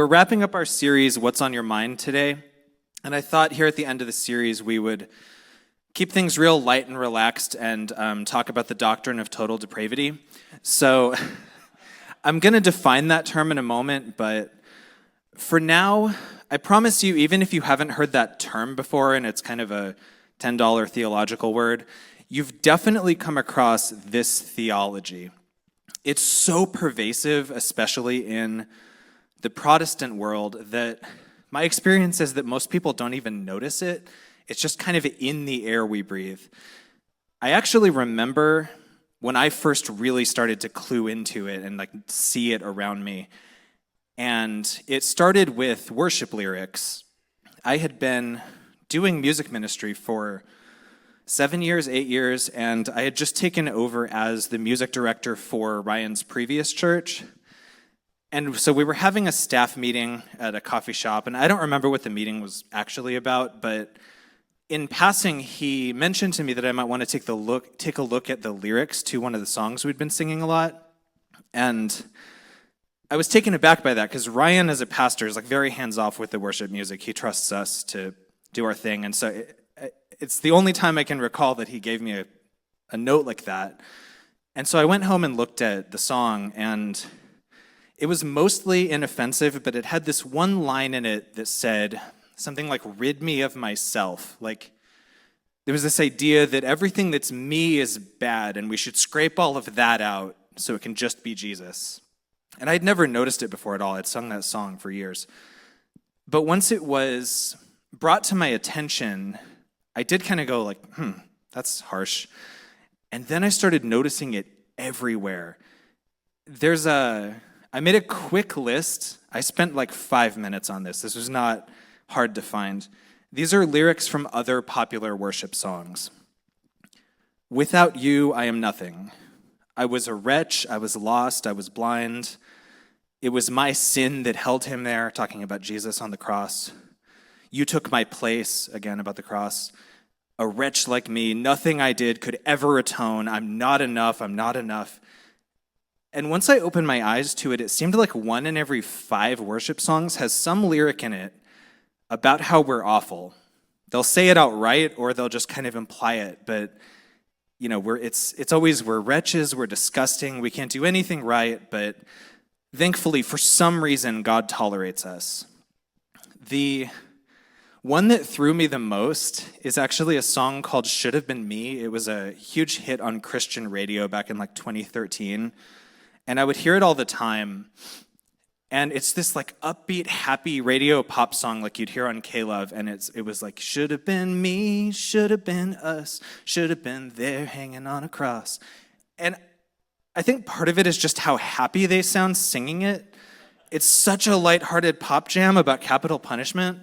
We're wrapping up our series, What's on Your Mind, today. And I thought here at the end of the series we would keep things real light and relaxed and talk about the doctrine of total depravity. So I'm going to define that term in a moment, but for now, I promise you, even if you haven't heard that term before and it's kind of a $10 theological word, you've definitely come across this theology. It's so pervasive, especially in the Protestant world, that my experience is that most people don't even notice it. It's just kind of in the air we breathe. I actually remember when I first really started to clue into it and see it around me. And it started with worship lyrics. I had been doing music ministry for 7 years, 8 years, and I had just taken over as the music director for Ryan's previous church. And so we were having a staff meeting at a coffee shop, and I don't remember what the meeting was actually about, but in passing, he mentioned to me that I might want to take a look at the lyrics to one of the songs we'd been singing a lot. And I was taken aback by that, because Ryan, as a pastor, is very hands-off with the worship music. He trusts us to do our thing, and so it's the only time I can recall that he gave me a note like that. And so I went home and looked at the song, and it was mostly inoffensive, but it had this one line in it that said something like, "Rid me of myself." There was this idea that everything that's me is bad, and we should scrape all of that out so it can just be Jesus. And I'd never noticed it before at all. I'd sung that song for years. But once it was brought to my attention, I did kind of go that's harsh. And then I started noticing it everywhere. I made a quick list. I spent 5 minutes on this. This was not hard to find. These are lyrics from other popular worship songs. "Without you, I am nothing. I was a wretch, I was lost, I was blind. It was my sin that held him there," talking about Jesus on the cross. "You took my place," again about the cross. "A wretch like me, nothing I did could ever atone. I'm not enough, I'm not enough." And once I opened my eyes to it, it seemed like 1 in every 5 worship songs has some lyric in it about how we're awful. They'll say it outright, or they'll just kind of imply it, but it's always, we're wretches, we're disgusting, we can't do anything right, but thankfully, for some reason, God tolerates us. The one that threw me the most is actually a song called "Should Have Been Me." It was a huge hit on Christian radio back in 2013. And I would hear it all the time. And it's this upbeat, happy radio pop song you'd hear on K-Love. And it was "Should have been me, should have been us, should have been there hanging on a cross." And I think part of it is just how happy they sound singing it. It's such a lighthearted pop jam about capital punishment.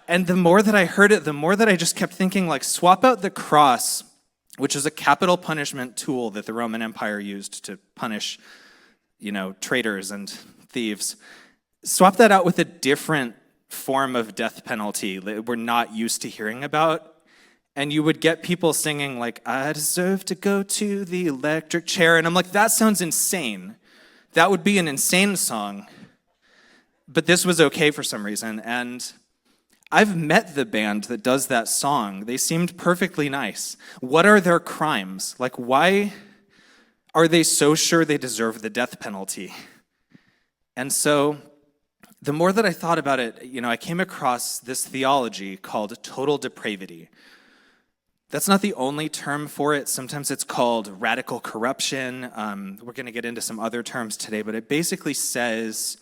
And the more that I heard it, the more that I just kept thinking, swap out the cross, which is a capital punishment tool that the Roman Empire used to punish, traitors and thieves. Swap that out with a different form of death penalty that we're not used to hearing about, and you would get people singing "I deserve to go to the electric chair," and I'm that sounds insane. That would be an insane song. But this was okay for some reason, and I've met the band that does that song. They seemed perfectly nice. What are their crimes? Why are they so sure they deserve the death penalty? And so the more that I thought about it, I came across this theology called total depravity. That's not the only term for it. Sometimes it's called radical corruption. We're going to get into some other terms today, but it basically says,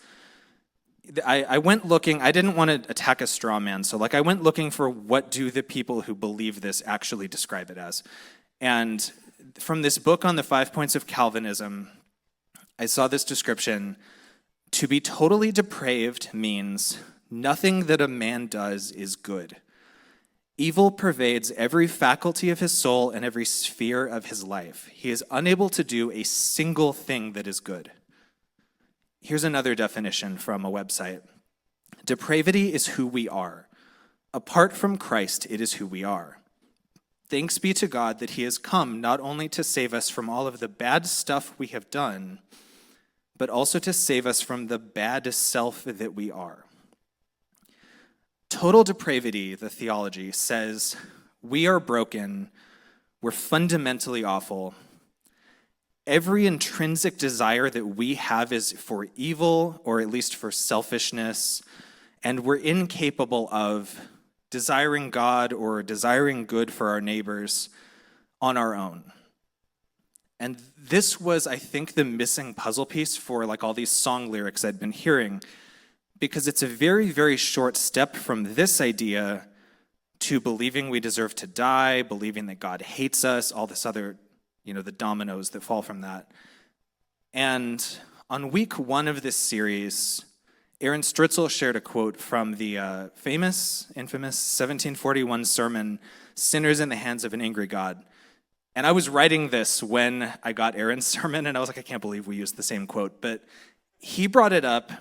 I went looking, I didn't want to attack a straw man, so I went looking for what do the people who believe this actually describe it as. And from this book on the 5 points of Calvinism, I saw this description: to be totally depraved means nothing that a man does is good. Evil pervades every faculty of his soul and every sphere of his life. He is unable to do a single thing that is good. Here's another definition from a website. Depravity is who we are. Apart from Christ, it is who we are. Thanks be to God that he has come not only to save us from all of the bad stuff we have done, but also to save us from the bad self that we are. Total depravity, the theology, says we are broken, we're fundamentally awful. Every intrinsic desire that we have is for evil, or at least for selfishness, and we're incapable of desiring God or desiring good for our neighbors on our own. And this was, I think, the missing puzzle piece for like all these song lyrics I'd been hearing, because it's a very, very short step from this idea to believing we deserve to die, believing that God hates us, all this other, the dominoes that fall from that. And on week 1 of this series, Aaron Stritzel shared a quote from the infamous 1741 sermon, "Sinners in the Hands of an Angry God." And I was writing this when I got Aaron's sermon, and I was like, I can't believe we used the same quote. But he brought it up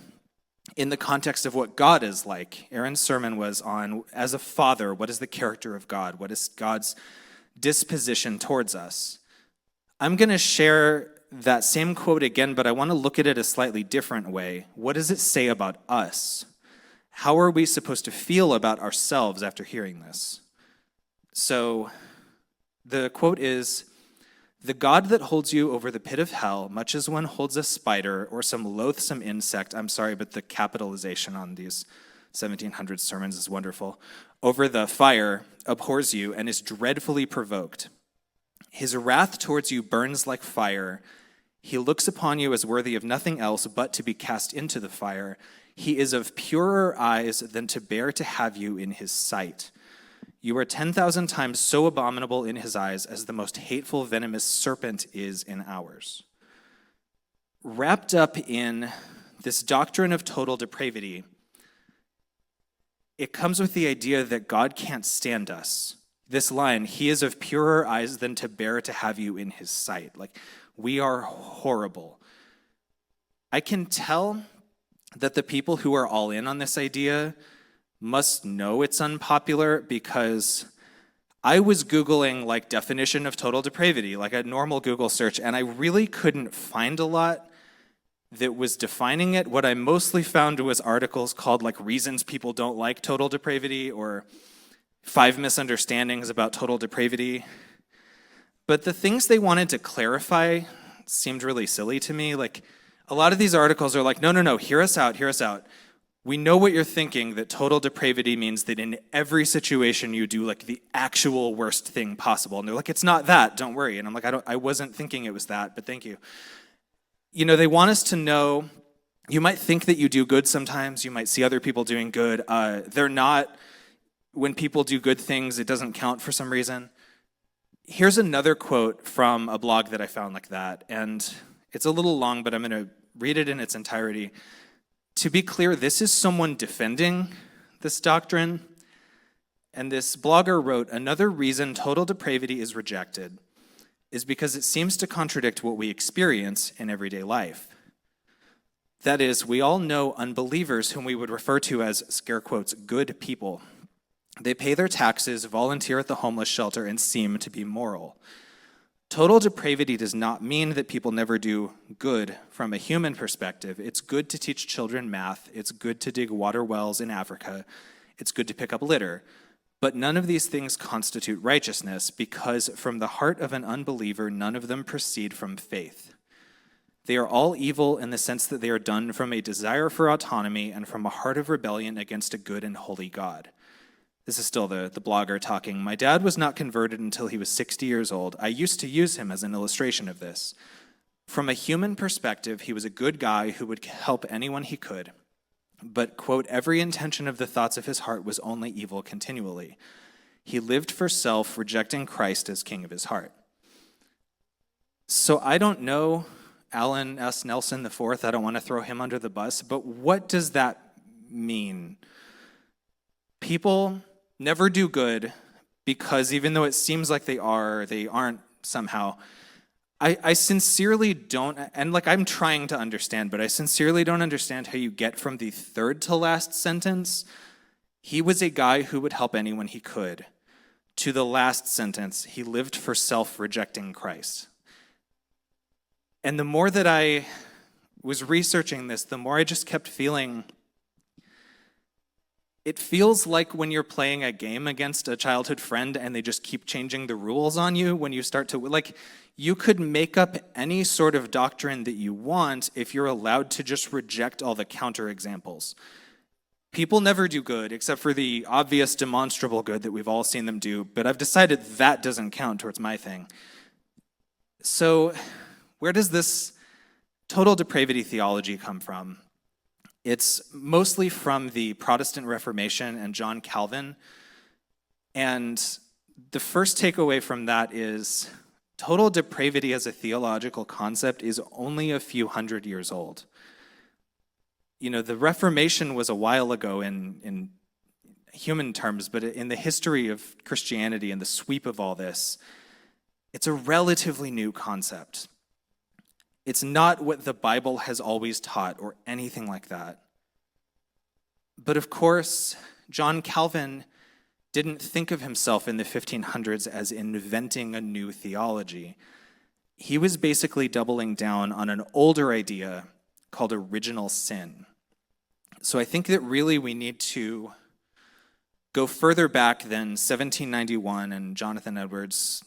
in the context of what God is like. Aaron's sermon was on, as a father, what is the character of God? What is God's disposition towards us? I'm going to share that same quote again, but I want to look at it a slightly different way. What does it say about us? How are we supposed to feel about ourselves after hearing this? So the quote is, "The God that holds you over the pit of hell, much as one holds a spider or some loathsome insect," I'm sorry, but the capitalization on these 1700 sermons is wonderful, "over the fire, abhors you and is dreadfully provoked. His wrath towards you burns like fire. He looks upon you as worthy of nothing else but to be cast into the fire. He is of purer eyes than to bear to have you in his sight. You are 10,000 times so abominable in his eyes as the most hateful venomous serpent is in ours." Wrapped up in this doctrine of total depravity, it comes with the idea that God can't stand us. This line, "He is of purer eyes than to bear to have you in his sight." Like, we are horrible. I can tell that the people who are all in on this idea must know it's unpopular, because I was Googling like definition of total depravity, like a normal Google search, and I really couldn't find a lot that was defining it. What I mostly found was articles called like "Reasons People Don't Like Total Depravity" or 5 Misunderstandings About Total Depravity. But the things they wanted to clarify seemed really silly to me. Like, a lot of these articles are like, no, hear us out. We know what you're thinking, that total depravity means that in every situation you do like the actual worst thing possible. And they're like, it's not that, don't worry. And I'm like, I wasn't thinking it was that, but thank you. They want us to know, you might think that you do good sometimes, you might see other people doing good. They're not, when people do good things, it doesn't count for some reason. Here's another quote from a blog that I found like that, and it's a little long, but I'm going to read it in its entirety. To be clear, this is someone defending this doctrine, and this blogger wrote, "Another reason total depravity is rejected is because it seems to contradict what we experience in everyday life. That is, we all know unbelievers whom we would refer to as, scare quotes, good people. They pay their taxes, volunteer at the homeless shelter, and seem to be moral. Total depravity does not mean that people never do good from a human perspective. It's good to teach children math. It's good to dig water wells in Africa. It's good to pick up litter. But none of these things constitute righteousness, because from the heart of an unbeliever, none of them proceed from faith. They are all evil in the sense that they are done from a desire for autonomy and from a heart of rebellion against a good and holy God." This is still the blogger talking. "My dad was not converted until he was 60 years old. I used to use him as an illustration of this. From a human perspective, he was a good guy who would help anyone he could. But, quote, every intention of the thoughts of his heart was only evil continually. He lived for self, rejecting Christ as king of his heart." So I don't know Alan S. Nelson IV. I don't want to throw him under the bus, but what does that mean? People never do good because even though it seems like they aren't somehow. I sincerely don't, and like I'm trying to understand, but I sincerely don't understand how you get from the third to last sentence, "He was a guy who would help anyone he could," to the last sentence, "He lived for self, rejecting Christ." And the more that I was researching this, the more I just kept feeling it feels like when you're playing a game against a childhood friend and they just keep changing the rules on you when you start to, like, you could make up any sort of doctrine that you want if you're allowed to just reject all the counterexamples. People never do good except for the obvious demonstrable good that we've all seen them do, but I've decided that doesn't count towards my thing. So where does this total depravity theology come from? It's mostly from the Protestant Reformation and John Calvin. And the first takeaway from that is total depravity as a theological concept is only a few hundred years old. You know, the Reformation was a while ago in human terms, but in the history of Christianity and the sweep of all this, it's a relatively new concept. It's not what the Bible has always taught or anything like that. But of course, John Calvin didn't think of himself in the 1500s as inventing a new theology. He was basically doubling down on an older idea called original sin. So I think that really we need to go further back than 1791 and Jonathan Edwards,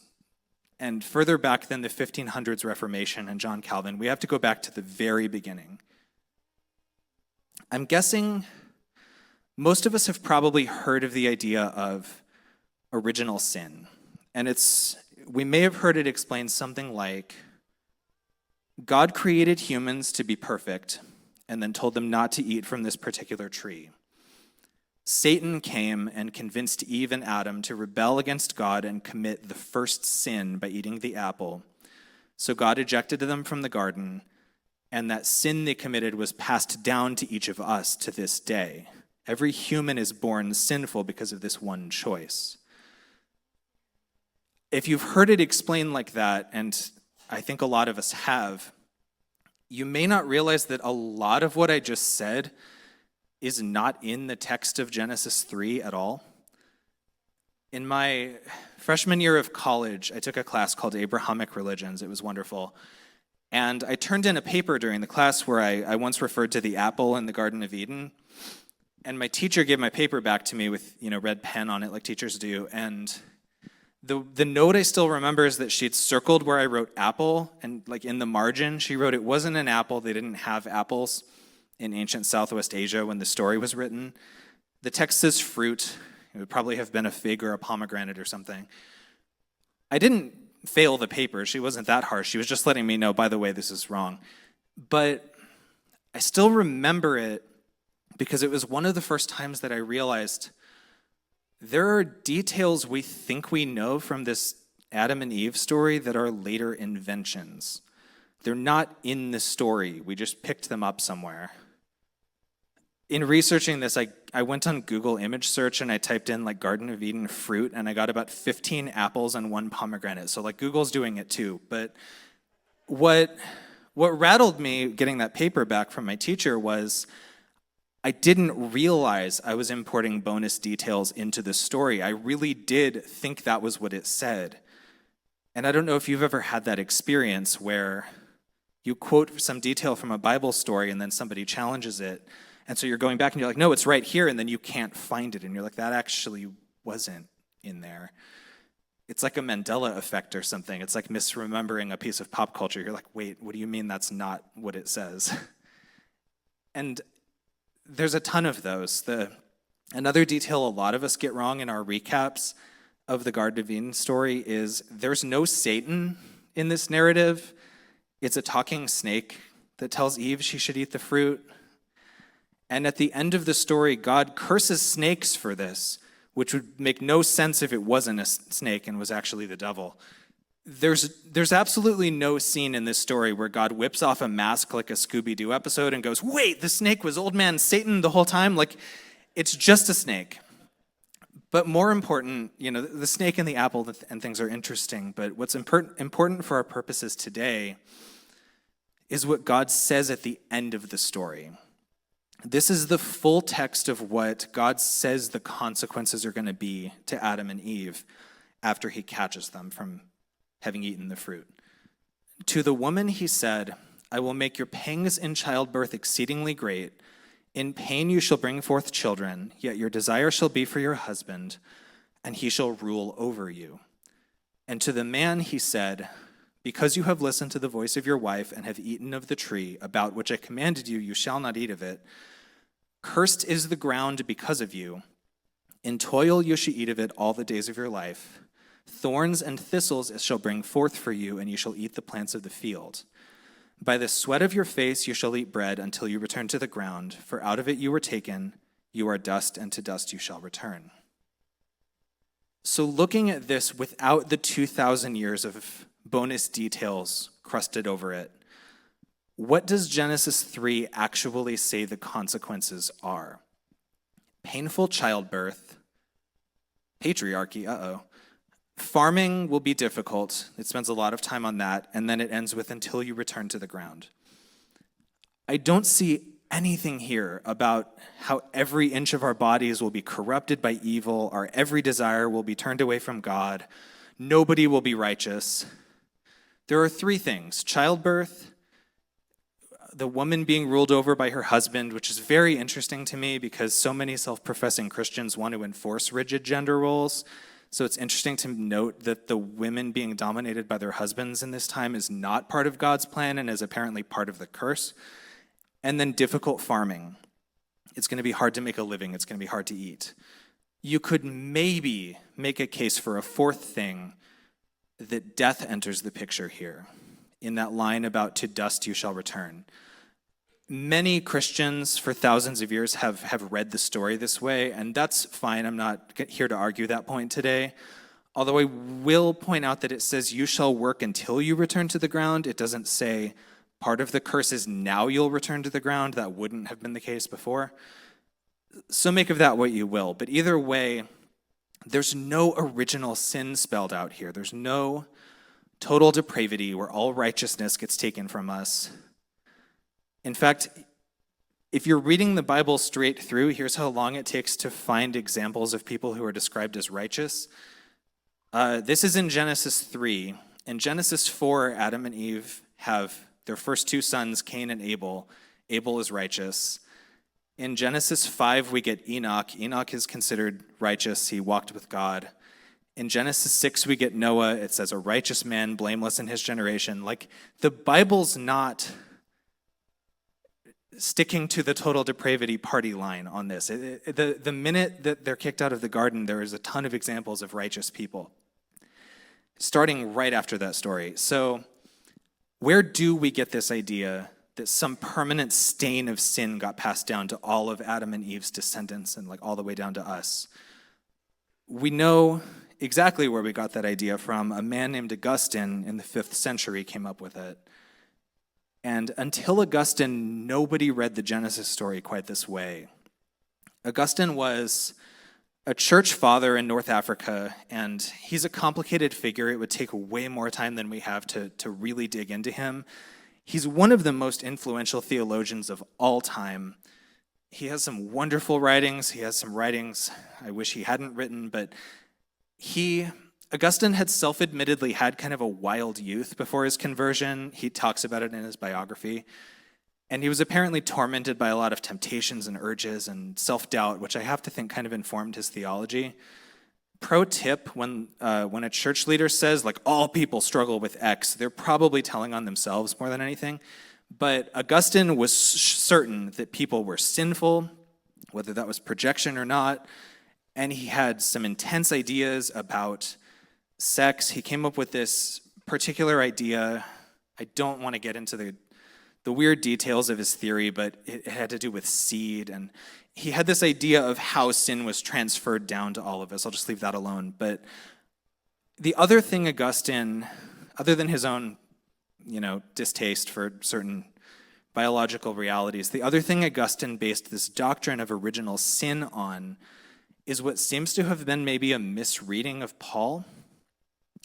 and further back than the 1500s Reformation and John Calvin. We have to go back to the very beginning. I'm guessing most of us have probably heard of the idea of original sin. And we may have heard it explained something like, God created humans to be perfect and then told them not to eat from this particular tree. Satan came and convinced Eve and Adam to rebel against God and commit the first sin by eating the apple. So God ejected them from the garden, and that sin they committed was passed down to each of us to this day. Every human is born sinful because of this one choice. If you've heard it explained like that, and I think a lot of us have, you may not realize that a lot of what I just said is not in the text of Genesis 3 at all. In my freshman year of college, I took a class called Abrahamic Religions. It was wonderful. And I turned in a paper during the class where I once referred to the apple in the Garden of Eden. And my teacher gave my paper back to me with, red pen on it like teachers do. And the note I still remember is that she'd circled where I wrote apple, and like in the margin, she wrote it wasn't an apple. They didn't have apples in ancient Southwest Asia when the story was written. The text says fruit. It would probably have been a fig or a pomegranate or something. I didn't fail the paper. She wasn't that harsh. She was just letting me know, by the way, this is wrong. But I still remember it because it was one of the first times that I realized there are details we think we know from this Adam and Eve story that are later inventions. They're not in the story. We just picked them up somewhere. In researching this, I went on Google image search and I typed in like Garden of Eden fruit, and I got about 15 apples and 1 pomegranate. So like Google's doing it too. But what rattled me getting that paper back from my teacher was I didn't realize I was importing bonus details into the story. I really did think that was what it said. And I don't know if you've ever had that experience where you quote some detail from a Bible story and then somebody challenges it. And so you're going back and you're like, no, it's right here. And then you can't find it. And you're like, that actually wasn't in there. It's like a Mandela effect or something. It's like misremembering a piece of pop culture. You're like, wait, what do you mean that's not what it says? And there's a ton of those. Another detail a lot of us get wrong in our recaps of the Garden of Eden story is there's no Satan in this narrative. It's a talking snake that tells Eve she should eat the fruit. And at the end of the story, God curses snakes for this, which would make no sense if it wasn't a snake and was actually the devil. There's absolutely no scene in this story where God whips off a mask like a Scooby-Doo episode and goes, wait, the snake was old man Satan the whole time? Like, it's just a snake. But more important, the snake and the apple and things are interesting, but what's important for our purposes today is what God says at the end of the story. This is the full text of what God says the consequences are going to be to Adam and Eve after he catches them from having eaten the fruit. To the woman he said, I will make your pangs in childbirth exceedingly great. In pain you shall bring forth children, yet your desire shall be for your husband, and he shall rule over you. And to the man he said, because you have listened to the voice of your wife and have eaten of the tree, about which I commanded you, you shall not eat of it. Cursed is the ground because of you. In toil you shall eat of it all the days of your life. Thorns and thistles it shall bring forth for you, and you shall eat the plants of the field. By the sweat of your face you shall eat bread until you return to the ground, for out of it you were taken, you are dust, and to dust you shall return. So looking at this without the 2,000 years of bonus details crusted over it, what does Genesis 3 actually say the consequences are? Painful childbirth, patriarchy, farming will be difficult. It spends a lot of time on that, and then it ends with until you return to the ground. I don't see anything here about how every inch of our bodies will be corrupted by evil, our every desire will be turned away from God, nobody will be righteous. There are three things: childbirth, the woman being ruled over by her husband, which is very interesting to me because so many self-professing Christians want to enforce rigid gender roles. So it's interesting to note that the women being dominated by their husbands in this time is not part of God's plan and is apparently part of the curse. And then difficult farming. It's going to be hard to make a living. It's going to be hard to eat. You could maybe make a case for a fourth thing, that death enters the picture here in that line about to dust you shall return. Many Christians for thousands of years have read the story this way, and that's fine. I'm not here to argue that point today. Although I will point out that it says you shall work until you return to the ground. It doesn't say part of the curse is now you'll return to the ground. That wouldn't have been the case before. So make of that what you will. But either way, there's no original sin spelled out here. There's no total depravity where all righteousness gets taken from us. In fact, if you're reading the Bible straight through, here's how long it takes to find examples of people who are described as righteous. This is in Genesis 3. In Genesis 4, Adam and Eve have their first two sons, Cain and Abel. Abel is righteous. In Genesis 5, we get Enoch. Enoch is considered righteous. He walked with God. In Genesis 6, we get Noah. It says a righteous man, blameless in his generation. Like, the Bible's not sticking to the total depravity party line on this. The minute that they're kicked out of the garden, there is a ton of examples of righteous people, starting right after that story. So where do we get this idea that some permanent stain of sin got passed down to all of Adam and Eve's descendants and like all the way down to us? We know exactly where we got that idea from. A man named Augustine in the 5th century came up with it. And until Augustine, nobody read the Genesis story quite this way. Augustine was a church father in North Africa, and he's a complicated figure. It would take way more time than we have to really dig into him. He's one of the most influential theologians of all time. He has some wonderful writings. He has some writings I wish he hadn't written, but Augustine had self-admittedly had kind of a wild youth before his conversion. He talks about it in his biography. And he was apparently tormented by a lot of temptations and urges and self-doubt, which I have to think kind of informed his theology. Pro tip, when a church leader says, like, all people struggle with X, they're probably telling on themselves more than anything. But Augustine was certain that people were sinful, whether that was projection or not, and he had some intense ideas about sex. He came up with this particular idea. I don't want to get into the weird details of his theory, but it had to do with seed, and he had this idea of how sin was transferred down to all of us. I'll just leave that alone. But the other thing Augustine, other than his own, distaste for certain biological realities, the other thing Augustine based this doctrine of original sin on is what seems to have been maybe a misreading of Paul.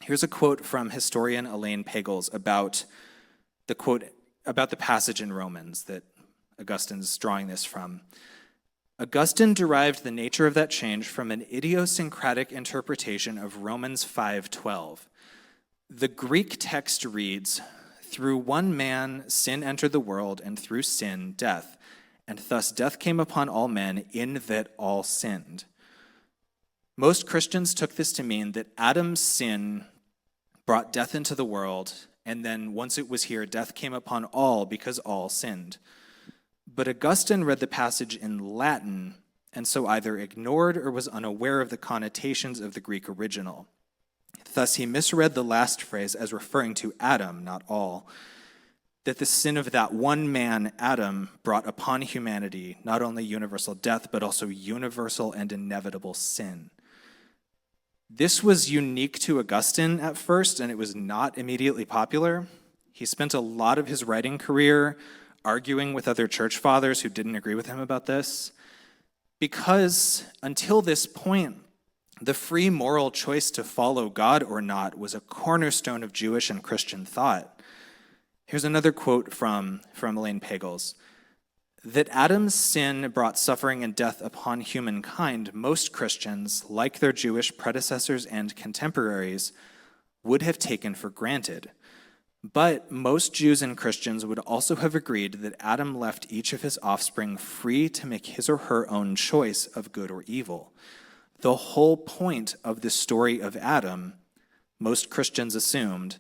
Here's a quote from historian Elaine Pagels about the passage in Romans that Augustine's drawing this from. Augustine derived the nature of that change from an idiosyncratic interpretation of Romans 5:12. The Greek text reads, Through one man sin entered the world, and through sin death. And thus death came upon all men, in that all sinned. Most Christians took this to mean that Adam's sin brought death into the world, and then once it was here, death came upon all because all sinned. But Augustine read the passage in Latin, and so either ignored or was unaware of the connotations of the Greek original. Thus, he misread the last phrase as referring to Adam, not all, that the sin of that one man, Adam, brought upon humanity not only universal death, but also universal and inevitable sin. This was unique to Augustine at first, and it was not immediately popular. He spent a lot of his writing career arguing with other church fathers who didn't agree with him about this, because until this point, the free moral choice to follow God or not was a cornerstone of Jewish and Christian thought. Here's another quote from Elaine Pagels. That Adam's sin brought suffering and death upon humankind, most Christians, like their Jewish predecessors and contemporaries, would have taken for granted. But most Jews and Christians would also have agreed that Adam left each of his offspring free to make his or her own choice of good or evil. The whole point of the story of Adam, most Christians assumed,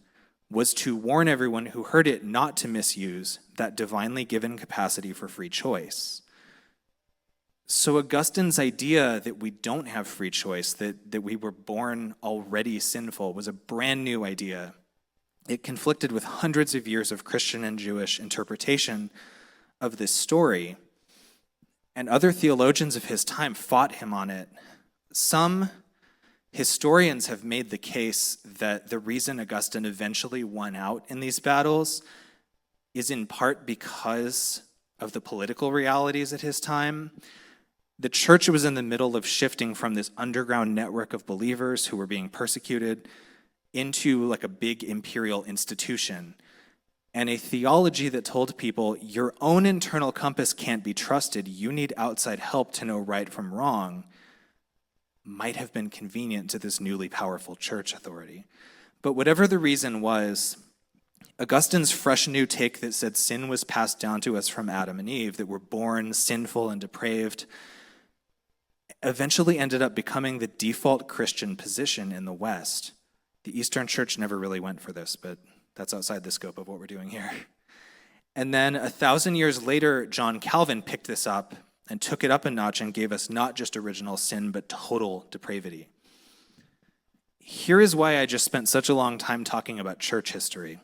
was to warn everyone who heard it not to misuse that divinely given capacity for free choice. So Augustine's idea that we don't have free choice, that we were born already sinful, was a brand new idea. It conflicted with hundreds of years of Christian and Jewish interpretation of this story, and other theologians of his time fought him on it. Some historians have made the case that the reason Augustine eventually won out in these battles is in part because of the political realities at his time. The church was in the middle of shifting from this underground network of believers who were being persecuted into like a big imperial institution, and a theology that told people your own internal compass can't be trusted, you need outside help to know right from wrong, might have been convenient to this newly powerful church authority. But whatever the reason was, Augustine's fresh new take that said sin was passed down to us from Adam and Eve, that we're born sinful and depraved, eventually ended up becoming the default Christian position in the West. The Eastern Church never really went for this, but that's outside the scope of what we're doing here. And then 1,000 years later, John Calvin picked this up and took it up a notch and gave us not just original sin, but total depravity. Here is why I just spent such a long time talking about church history.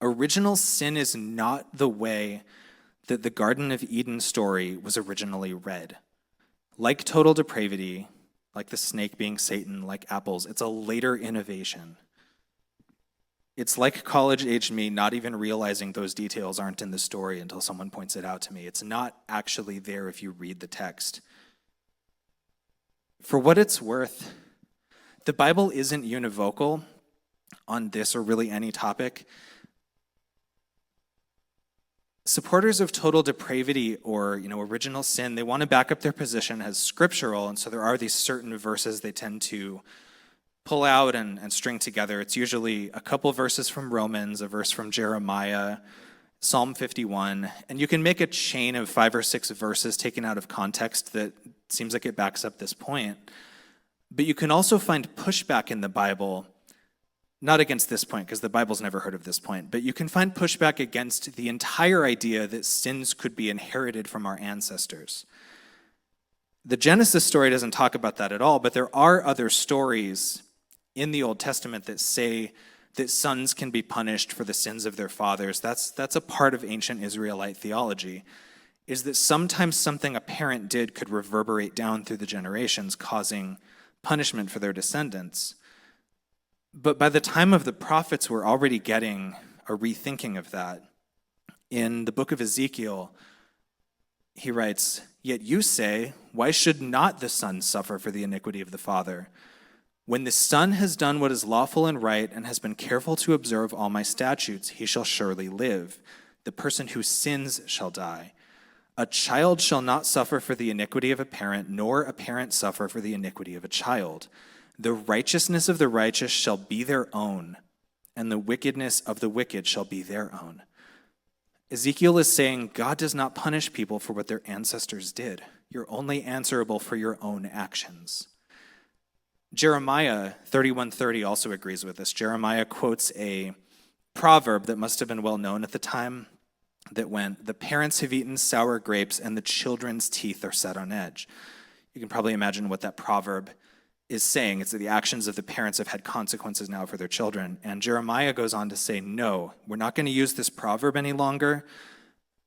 Original sin is not the way that the Garden of Eden story was originally read. Like total depravity, like the snake being Satan, like apples, it's a later innovation. It's like college-aged me not even realizing those details aren't in the story until someone points it out to me. It's not actually there if you read the text. For what it's worth, the Bible isn't univocal on this or really any topic. Supporters of total depravity or original sin, they want to back up their position as scriptural, and so there are these certain verses they tend to pull out and string together. It's usually a couple verses from Romans, a verse from Jeremiah, Psalm 51, and you can make a chain of 5 or 6 verses taken out of context that seems like it backs up this point. But you can also find pushback in the Bible, not against this point, because the Bible's never heard of this point, but you can find pushback against the entire idea that sins could be inherited from our ancestors. The Genesis story doesn't talk about that at all, but there are other stories in the Old Testament that say that sons can be punished for the sins of their fathers. That's a part of ancient Israelite theology, is that sometimes something a parent did could reverberate down through the generations, causing punishment for their descendants. But by the time of the prophets, we're already getting a rethinking of that. In the book of Ezekiel, he writes, "Yet you say, why should not the son suffer for the iniquity of the father? When the son has done what is lawful and right and has been careful to observe all my statutes, he shall surely live. The person who sins shall die. A child shall not suffer for the iniquity of a parent, nor a parent suffer for the iniquity of a child. The righteousness of the righteous shall be their own, and the wickedness of the wicked shall be their own. Ezekiel is saying God does not punish people for what their ancestors did. You're only answerable for your own actions. Jeremiah 31:30 also agrees with this. Jeremiah quotes a proverb that must have been well known at the time that went, "The parents have eaten sour grapes and the children's teeth are set on edge." You can probably imagine what that proverb is saying. It's that the actions of the parents have had consequences now for their children. And Jeremiah goes on to say, no, we're not going to use this proverb any longer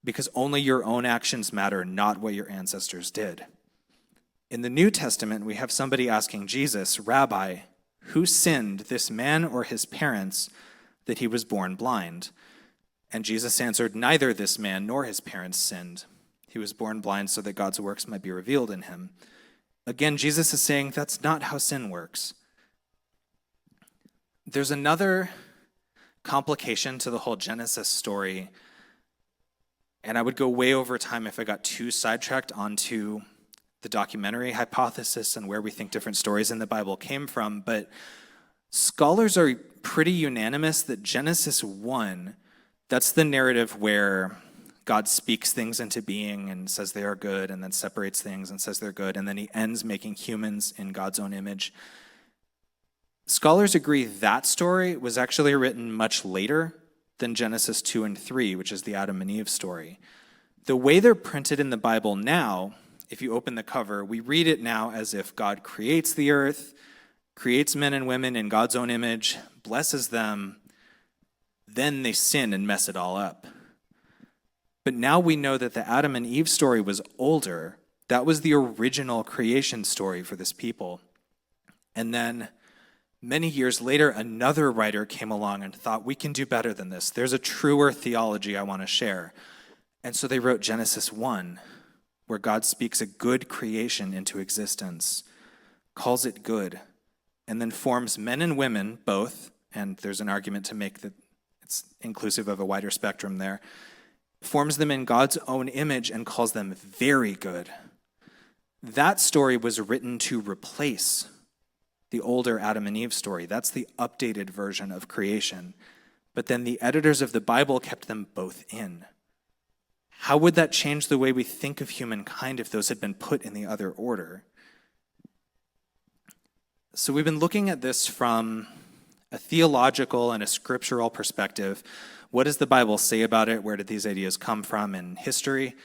because only your own actions matter, not what your ancestors did. In the New Testament, we have somebody asking Jesus, "Rabbi, who sinned, this man or his parents, that he was born blind?" And Jesus answered, "Neither this man nor his parents sinned. He was born blind so that God's works might be revealed in him." Again, Jesus is saying that's not how sin works. There's another complication to the whole Genesis story, and I would go way over time if I got too sidetracked onto the documentary hypothesis and where we think different stories in the Bible came from, but scholars are pretty unanimous that Genesis 1, that's the narrative where God speaks things into being and says they are good, and then separates things and says they're good, and then he ends making humans in God's own image. Scholars agree that story was actually written much later than Genesis 2 and 3, which is the Adam and Eve story. The way they're printed in the Bible now, if you open the cover, we read it now as if God creates the earth, creates men and women in God's own image, blesses them, then they sin and mess it all up. But now we know that the Adam and Eve story was older. That was the original creation story for this people. And then many years later, another writer came along and thought, we can do better than this. There's a truer theology I want to share. And so they wrote Genesis 1, where God speaks a good creation into existence, calls it good, and then forms men and women, both, and there's an argument to make that it's inclusive of a wider spectrum there, forms them in God's own image and calls them very good. That story was written to replace the older Adam and Eve story. That's the updated version of creation. But then the editors of the Bible kept them both in. How would that change the way we think of humankind if those had been put in the other order? So we've been looking at this from a theological and a scriptural perspective. What does the Bible say about it? Where did these ideas come from in history?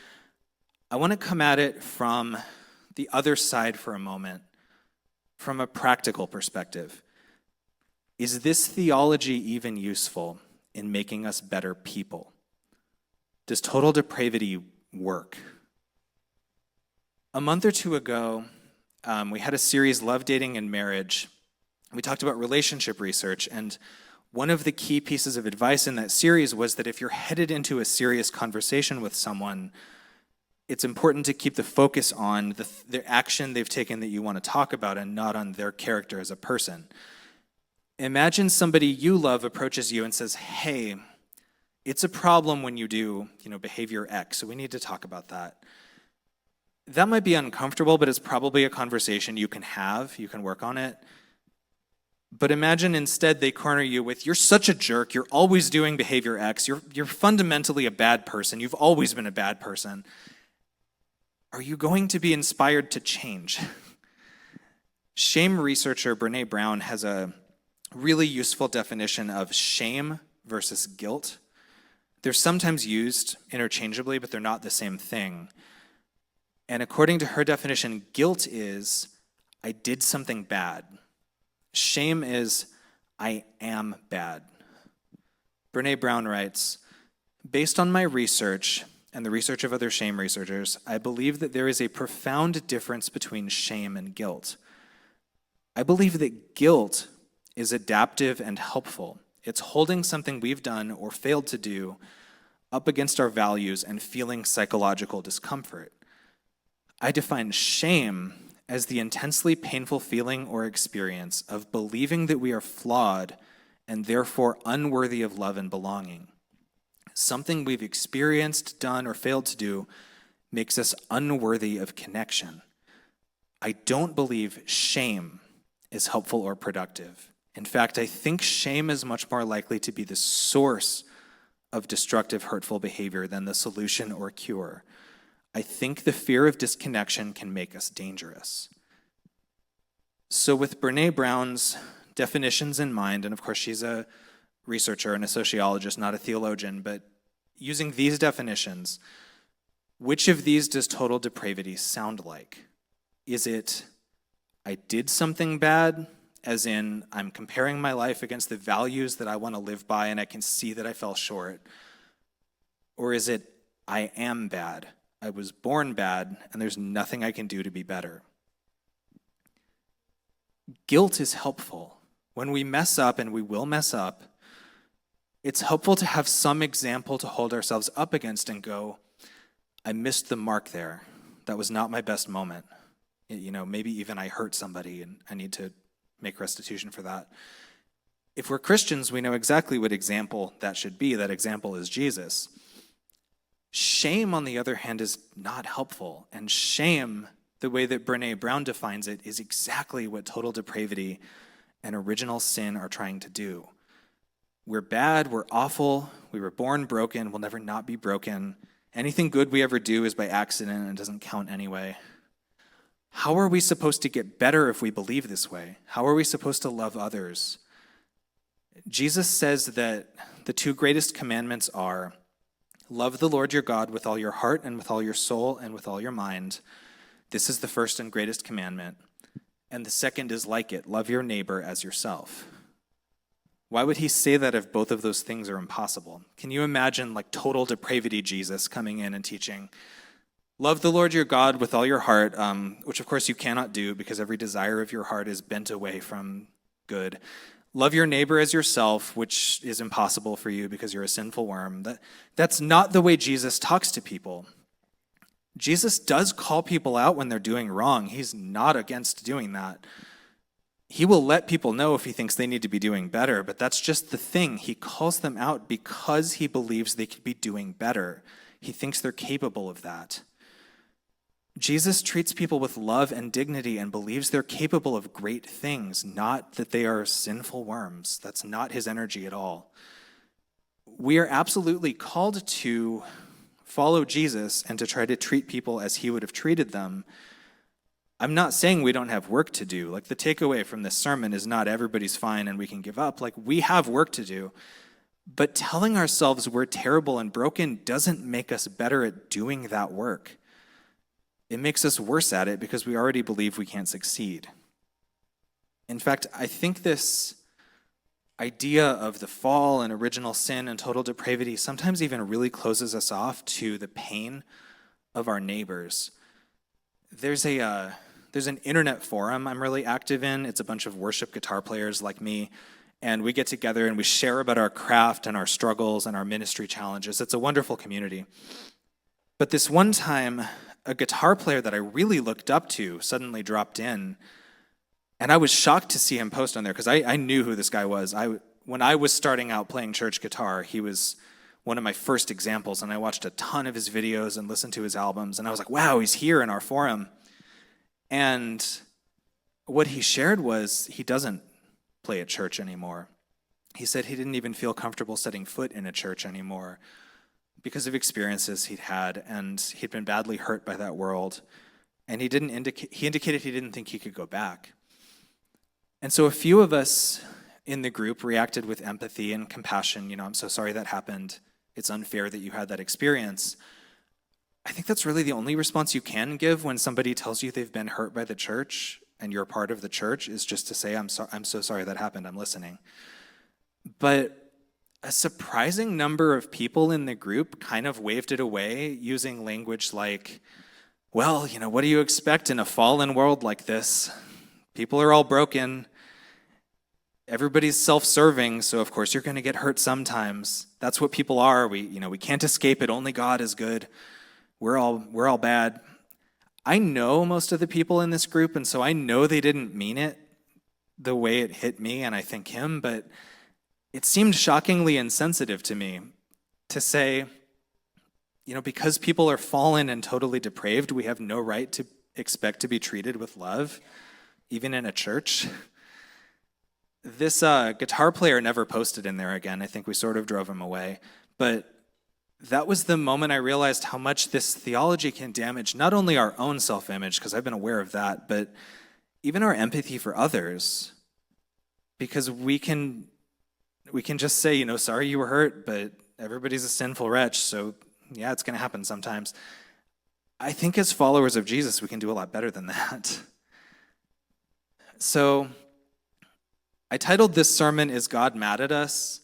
I want to come at it from the other side for a moment, from a practical perspective. Is this theology even useful in making us better people? Does total depravity work? A month or two ago, we had a series, Love, Dating, and Marriage. We talked about relationship research, and one of the key pieces of advice in that series was that if you're headed into a serious conversation with someone, it's important to keep the focus on the action they've taken that you want to talk about and not on their character as a person. Imagine somebody you love approaches you and says, "Hey, it's a problem when you do, behavior X, so we need to talk about that." That might be uncomfortable, but it's probably a conversation you can have, you can work on it. But imagine instead they corner you with, "You're such a jerk, you're always doing behavior X, you're fundamentally a bad person, you've always been a bad person." Are you going to be inspired to change? Shame researcher Brene Brown has a really useful definition of shame versus guilt. They're sometimes used interchangeably, but they're not the same thing. And according to her definition, guilt is, I did something bad. Shame is, I am bad. Brene Brown writes, "Based on my research and the research of other shame researchers, I believe that there is a profound difference between shame and guilt. I believe that guilt is adaptive and helpful. It's holding something we've done or failed to do up against our values and feeling psychological discomfort. I define shame as the intensely painful feeling or experience of believing that we are flawed and therefore unworthy of love and belonging. Something we've experienced, done, or failed to do makes us unworthy of connection. I don't believe shame is helpful or productive. In fact, I think shame is much more likely to be the source of destructive, hurtful behavior than the solution or cure. I think the fear of disconnection can make us dangerous. So with Brené Brown's definitions in mind, and of course she's a researcher and a sociologist, not a theologian, but using these definitions, which of these does total depravity sound like? Is it, I did something bad, as in I'm comparing my life against the values that I want to live by and I can see that I fell short? Or is it, I am bad, I was born bad, and there's nothing I can do to be better? Guilt is helpful. When we mess up, and we will mess up, it's helpful to have some example to hold ourselves up against and go, I missed the mark there. That was not my best moment. Maybe even I hurt somebody and I need to make restitution for that. If we're Christians, we know exactly what example that should be. That example is Jesus. Shame, on the other hand, is not helpful. And shame, the way that Brené Brown defines it, is exactly what total depravity and original sin are trying to do. We're bad, we're awful, we were born broken, we'll never not be broken. Anything good we ever do is by accident and doesn't count anyway. How are we supposed to get better if we believe this way? How are we supposed to love others? Jesus says that the two greatest commandments are, love the Lord your God with all your heart and with all your soul and with all your mind. This is the first and greatest commandment. And the second is like it, love your neighbor as yourself. Why would he say that if both of those things are impossible? Can you imagine total depravity Jesus coming in and teaching, love the Lord your God with all your heart, which of course you cannot do because every desire of your heart is bent away from good. Love your neighbor as yourself, which is impossible for you because you're a sinful worm. That's not the way Jesus talks to people. Jesus does call people out when they're doing wrong. He's not against doing that. He will let people know if he thinks they need to be doing better, but that's just the thing. He calls them out because he believes they could be doing better. He thinks they're capable of that. Jesus treats people with love and dignity and believes they're capable of great things, not that they are sinful worms. That's not his energy at all. We are absolutely called to follow Jesus and to try to treat people as he would have treated them. I'm not saying we don't have work to do. The takeaway from this sermon is not everybody's fine and we can give up. We have work to do. But telling ourselves we're terrible and broken doesn't make us better at doing that work. It makes us worse at it because we already believe we can't succeed. In fact, I think this idea of the fall and original sin and total depravity sometimes even really closes us off to the pain of our neighbors. There's an internet forum I'm really active in. It's a bunch of worship guitar players like me, and we get together and we share about our craft and our struggles and our ministry challenges. It's a wonderful community. But this one time, a guitar player that I really looked up to suddenly dropped in, and I was shocked to see him post on there because I knew who this guy was. When I was starting out playing church guitar, he was one of my first examples, and I watched a ton of his videos and listened to his albums, and I was like, wow, he's here in our forum. And what he shared was he doesn't play at church anymore. He said he didn't even feel comfortable setting foot in a church anymore because of experiences he'd had, and he'd been badly hurt by that world. And he indicated he didn't think he could go back. And so a few of us in the group reacted with empathy and compassion. I'm so sorry that happened. It's unfair that you had that experience. I think that's really the only response you can give when somebody tells you they've been hurt by the church and you're part of the church, is just to say, I'm so sorry that happened, I'm listening. But a surprising number of people in the group kind of waved it away using language like, well, what do you expect in a fallen world like this? People are all broken. Everybody's self-serving, so of course you're going to get hurt sometimes. That's what people are. We can't escape it. Only God is good. We're all bad. I know most of the people in this group, and so I know they didn't mean it the way it hit me, and I think him, but it seemed shockingly insensitive to me to say, because people are fallen and totally depraved, we have no right to expect to be treated with love, even in a church. This guitar player never posted in there again. I think we sort of drove him away. But that was the moment I realized how much this theology can damage not only our own self-image, because I've been aware of that, but even our empathy for others. Because we can just say, sorry you were hurt, but everybody's a sinful wretch, so yeah, it's going to happen sometimes. I think as followers of Jesus, we can do a lot better than that. So I titled this sermon, Is God Mad at Us?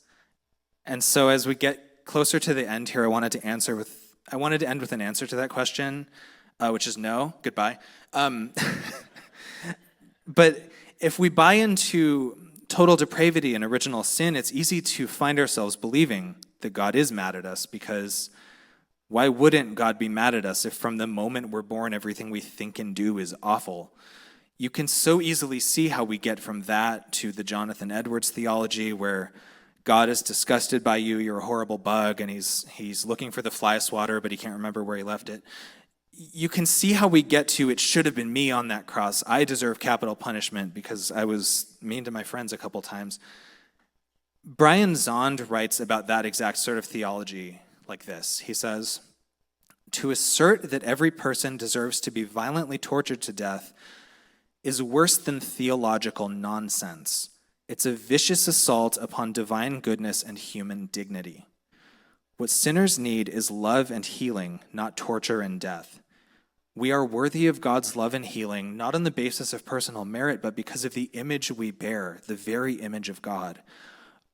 And so as we get closer to the end here, I wanted to end with an answer to that question, which is no. Goodbye. But if we buy into total depravity and original sin, it's easy to find ourselves believing that God is mad at us, because why wouldn't God be mad at us if from the moment we're born, everything we think and do is awful? You can so easily see how we get from that to the Jonathan Edwards theology, where God is disgusted by you, you're a horrible bug, and he's looking for the fly swatter, but he can't remember where he left it. You can see how we get to, it should have been me on that cross. I deserve capital punishment because I was mean to my friends a couple times. Brian Zond writes about that exact sort of theology like this. He says, "To assert that every person deserves to be violently tortured to death is worse than theological nonsense. It's a vicious assault upon divine goodness and human dignity. What sinners need is love and healing, not torture and death. We are worthy of God's love and healing, not on the basis of personal merit, but because of the image we bear, the very image of God.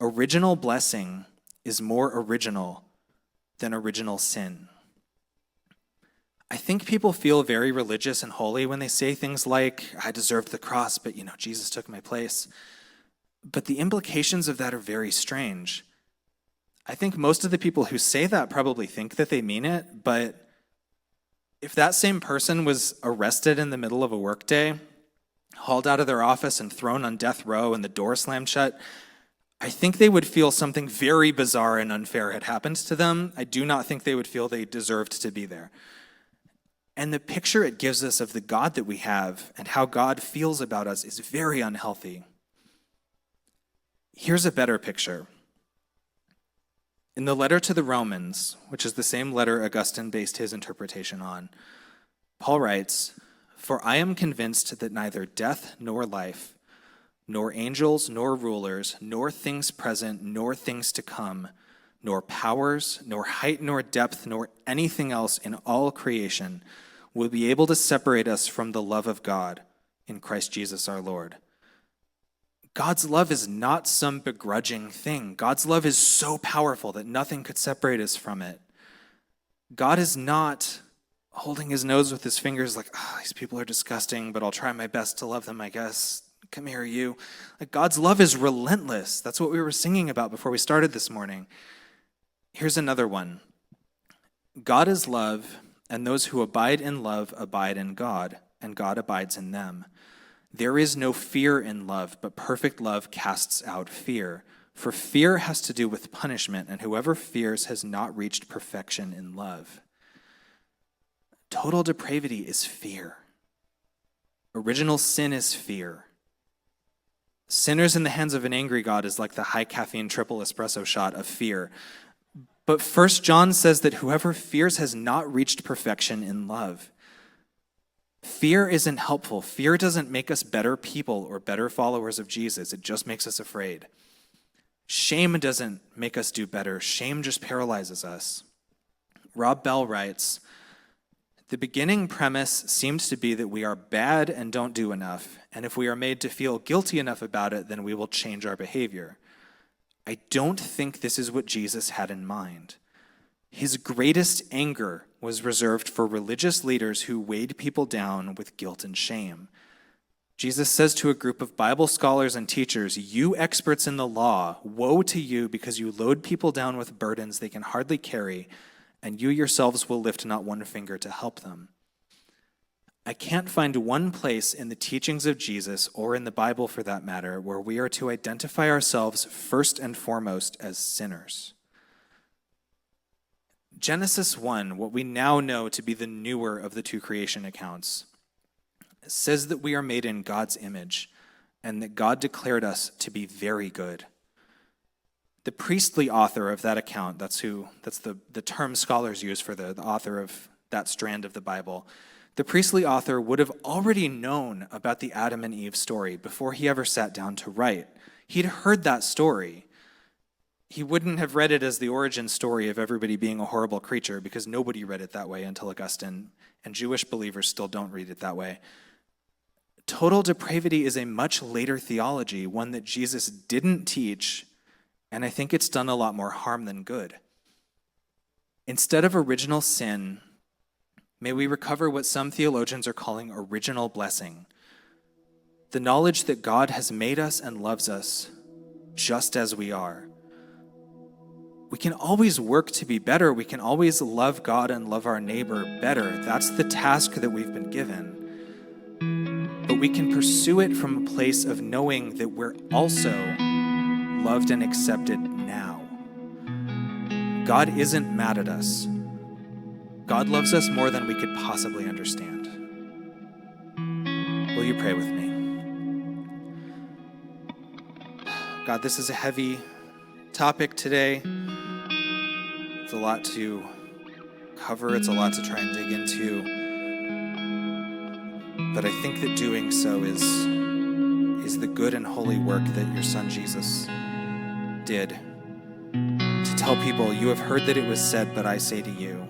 Original blessing is more original than original sin." I think people feel very religious and holy when they say things like, I deserved the cross, but Jesus took my place. But the implications of that are very strange. I think most of the people who say that probably think that they mean it, but if that same person was arrested in the middle of a workday, hauled out of their office and thrown on death row and the door slammed shut, I think they would feel something very bizarre and unfair had happened to them. I do not think they would feel they deserved to be there. And the picture it gives us of the God that we have and how God feels about us is very unhealthy. Here's a better picture. In the letter to the Romans, which is the same letter Augustine based his interpretation on, Paul writes, "For I am convinced that neither death nor life, nor angels nor rulers, nor things present nor things to come, nor powers, nor height nor depth, nor anything else in all creation will be able to separate us from the love of God in Christ Jesus our Lord." God's love is not some begrudging thing. God's love is so powerful that nothing could separate us from it. God is not holding his nose with his fingers like, these people are disgusting, but I'll try my best to love them, I guess. Come here, you. Like, God's love is relentless. That's what we were singing about before we started this morning. Here's another one. God is love, and those who abide in love abide in God, and God abides in them. There is no fear in love, but perfect love casts out fear. For fear has to do with punishment, and whoever fears has not reached perfection in love. Total depravity is fear. Original sin is fear. Sinners in the hands of an angry God is like the high caffeine triple espresso shot of fear. But 1 John says that whoever fears has not reached perfection in love. Fear isn't helpful. Fear doesn't make us better people or better followers of Jesus. It just makes us afraid. Shame doesn't make us do better. Shame just paralyzes us. Rob Bell writes, "The beginning premise seems to be that we are bad and don't do enough, and if we are made to feel guilty enough about it, then we will change our behavior. I don't think this is what Jesus had in mind. His greatest anger was reserved for religious leaders who weighed people down with guilt and shame. Jesus says to a group of Bible scholars and teachers, 'You experts in the law, woe to you because you load people down with burdens they can hardly carry, and you yourselves will lift not one finger to help them.' I can't find one place in the teachings of Jesus, or in the Bible for that matter, where we are to identify ourselves first and foremost as sinners." Genesis 1, what we now know to be the newer of the two creation accounts, says that we are made in God's image, and that God declared us to be very good. The priestly author of that account, that's the term scholars use for the author of that strand of the Bible. The priestly author would have already known about the Adam and Eve story before he ever sat down to write. He'd heard that story. He wouldn't have read it as the origin story of everybody being a horrible creature, because nobody read it that way until Augustine, and Jewish believers still don't read it that way. Total depravity is a much later theology, one that Jesus didn't teach, and I think it's done a lot more harm than good. Instead of original sin, may we recover what some theologians are calling original blessing, the knowledge that God has made us and loves us just as we are. We can always work to be better. We can always love God and love our neighbor better. That's the task that we've been given. But we can pursue it from a place of knowing that we're also loved and accepted now. God isn't mad at us. God loves us more than we could possibly understand. Will you pray with me? God, this is a heavy topic today. It's a lot to cover. It's a lot to try and dig into. But I think that doing so is the good and holy work that your son Jesus did. To tell people, you have heard that it was said, but I say to you.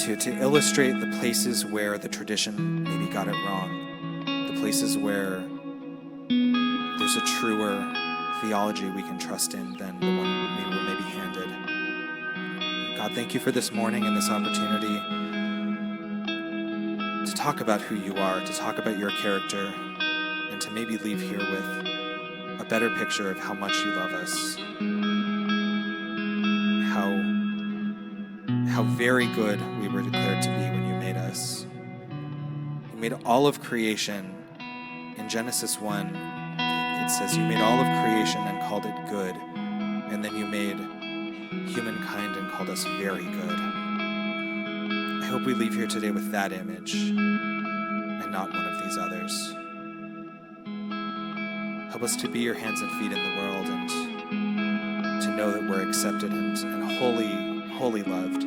To illustrate the places where the tradition maybe got it wrong. The places where there's a truer theology we can trust in than the one we were maybe handed. God, thank you for this morning and this opportunity to talk about who you are, to talk about your character, and to maybe leave here with a better picture of how much you love us, how very good we were declared to be when you made us. You made all of creation. In Genesis 1, it says you made all of creation and called it good, and then you made humankind and called us very good. I hope we leave here today with that image and not one of these others. Help us to be your hands and feet in the world and to know that we're accepted and wholly loved.